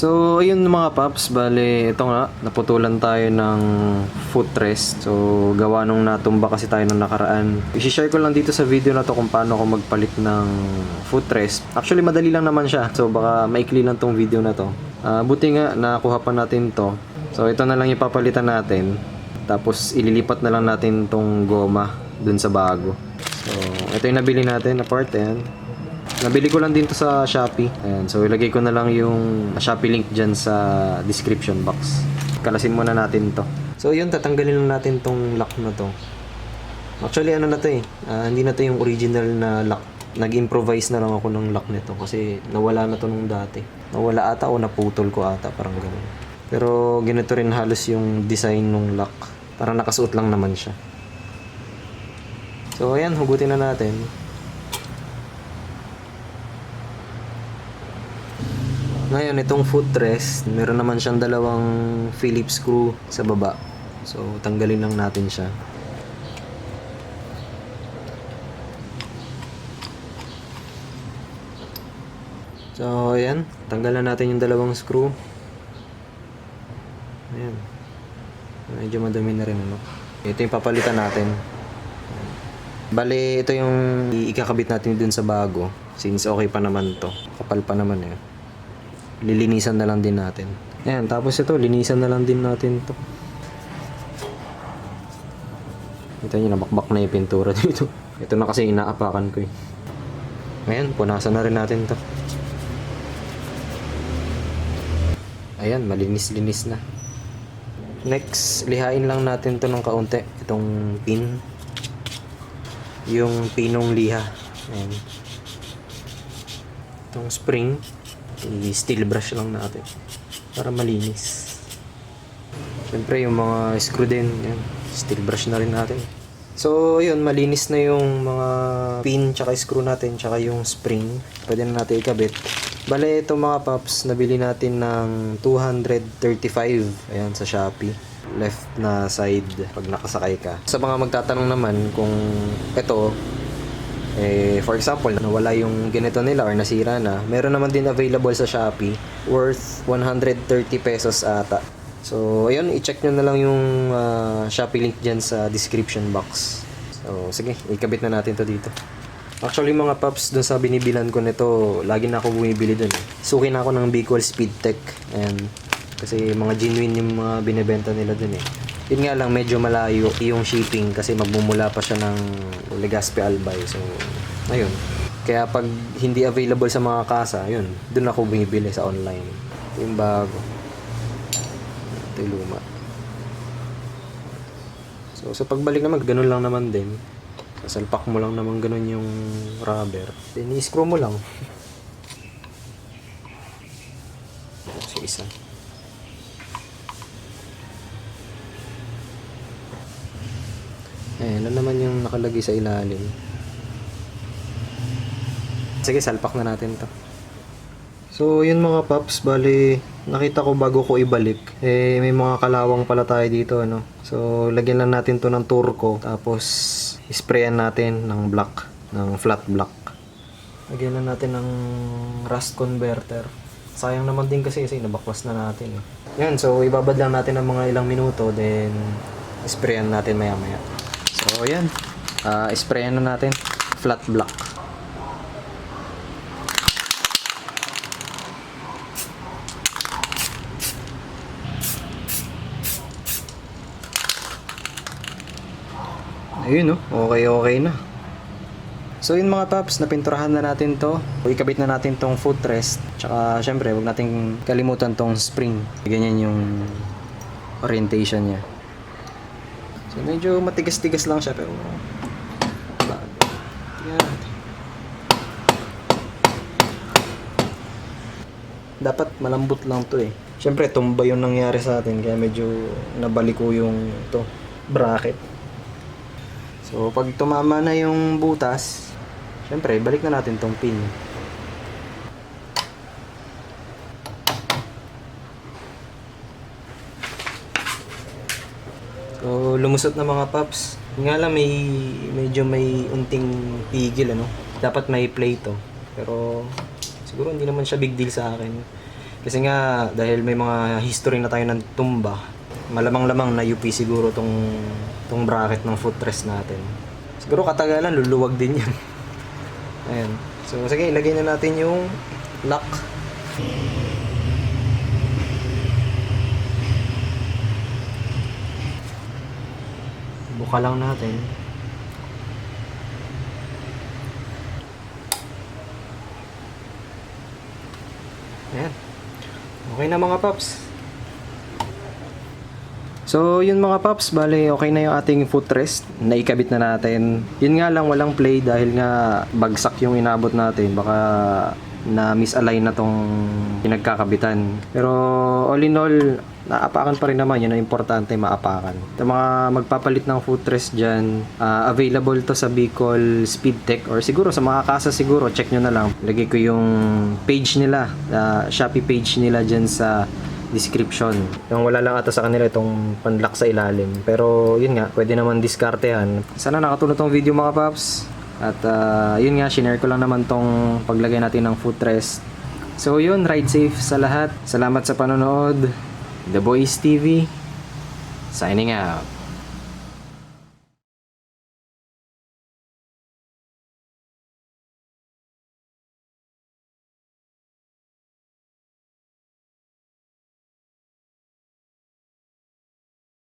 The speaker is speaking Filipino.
So, ayun mga paps, bale, ito nga, naputulan tayo ng footrest. So, gawa nung natumba kasi tayo nung nakaraan. I-share ko lang dito sa video na to kung paano ako magpalit ng footrest. Actually, madali lang naman siya. So, baka maikli lang tong video na to. Buti nga, nakuha pa natin to. So, ito na lang yung papalitan natin. Tapos, ililipat na lang natin tong goma dun sa bago. So, ito yung nabili natin na part, ayan. Nabili ko lang din to sa Shopee. Ayan, so ilagay ko na lang yung Shopee link dyan sa description box. Kalasin muna natin to. So yun, tatanggalin lang natin tong lock na to. Actually ano na to eh, hindi na to yung original na lock. Nag-improvise na lang ako ng lock nito kasi nawala na to nung dati. Nawala ata o naputol ko ata, parang gano'n. Pero ganito rin halos yung design ng lock. Parang nakasuot lang naman siya. So ayan, hugutin na natin. Ngayon, itong footrest, meron naman siyang dalawang Phillips screw sa baba. So, tanggalin lang natin siya. So, ayan. Tanggalan natin yung dalawang screw. Ayan. Medyo madumi na rin, ano? Ito yung papalitan natin. Bale, ito yung ikakabit natin dun sa bago. Since okay pa naman to. Kapal pa naman eh. Lilinisan na lang din natin. Ayan, tapos ito, linisan na lang din natin to. Kita nyo, nabakbak na yung pintura dito. Ito na kasi inaapakan ko eh. Ayan, punasan na rin natin to. Ayan, malinis-linis na. Next, lihain lang natin to ng kaunti. Itong pin. Yung pinong liha. Ayan. Itong spring. I-steel brush lang natin para malinis. Siyempre yung mga screw din, yan, steel brush na rin natin. So yun, malinis na yung mga pin tsaka screw natin tsaka yung spring. Pwede na natin ikabit. Bale, ito mga paps, nabili natin ng 235. Ayan, sa Shopee. Left na side pag nakasakay ka. Sa mga magtatanong naman kung ito, for example, nawala yung ganito nila or nasira na, meron naman din available sa Shopee worth 130 pesos ata. So, ayun, i-check nyo na lang yung Shopee link dyan sa description box. So, sige, ikabit na natin to dito. Actually, mga paps, dun sa binibilan ko nito, lagi na ako bumibili dun. Suki na ako ng Bicol Speedtech. Ayan. Kasi mga genuine yung mga binibenta nila dun eh. Yun nga lang, medyo malayo yung shipping kasi magmumula pa siya ng Legazpi Albay. So, ayun. Kaya pag hindi available sa mga kasa, yun, dun ako bumibili sa online. Yung bago. Ito yung luma. So, sa pagbalik naman, ganun lang naman din. Sasalpak mo lang naman ganun yung rubber. Then, i-screw mo lang. Sa isa. Ayan na naman yung nakalagay sa ilalim. Sige, salpak na natin to. So, yun mga paps, bali, nakita ko bago ko ibalik. May mga kalawang pala tayo dito, ano. So, lagyan lang natin to ng turco. Tapos, sprayan natin ng black, ng flat black. Lagyan lang natin ng rust converter. Sayang naman din kasi nabakwas na natin. Yan, so, ibabad lang natin ng mga ilang minuto, then, sprayan natin maya-maya. So, ayan. Sprayan na natin. Flat black. Ayun, no? Okay na. So, yun mga paps, napinturahan na natin to. Ikabit na natin tong footrest. Tsaka, syempre, huwag natin kalimutan tong spring. Ganyan yung orientation niya. So, medyo matigas-tigas lang siya, pero yan. Dapat malambot lang to eh. Siyempre, tumba yung nangyari sa atin, kaya medyo nabaliko yung to bracket. So, pag tumama na yung butas, siyempre, balik na natin tong pin. So, lumusot na mga paps. Nga lang medyo may unting pigil, ano. Dapat may play to. Pero siguro hindi naman siya big deal sa akin. Kasi nga, dahil may mga history na tayo ng tumba, malamang-lamang na UP siguro tong bracket ng footrest natin. Siguro katagalan, luluwag din yan. Ayan. So, sige, ilagay na natin yung lock. Buka lang natin. Ayan. Okay na mga paps. So, yun mga paps, bale okay na yung ating footrest. Naikabit na natin. Yun nga lang, walang play dahil nga bagsak yung inabot natin. Baka na misalign na tong pinagkakabitan. Pero all in all, naapakan pa rin naman. Yun ang importante, maapakan. Yung mga magpapalit ng footrest dyan, available to sa Bicol Speedtech or siguro sa mga kasa siguro, check nyo na lang. Lagay ko yung page nila, Shopee page nila dyan sa description. Yung wala lang ata sa kanila itong panlock sa ilalim. Pero yun nga, pwede naman diskartehan. Sana nakatulong tong video mga paps. At yun nga, shinare ko lang naman tong paglagay natin ng footrest. So yun, ride safe sa lahat. Salamat sa panonood. The Boys TV, signing out.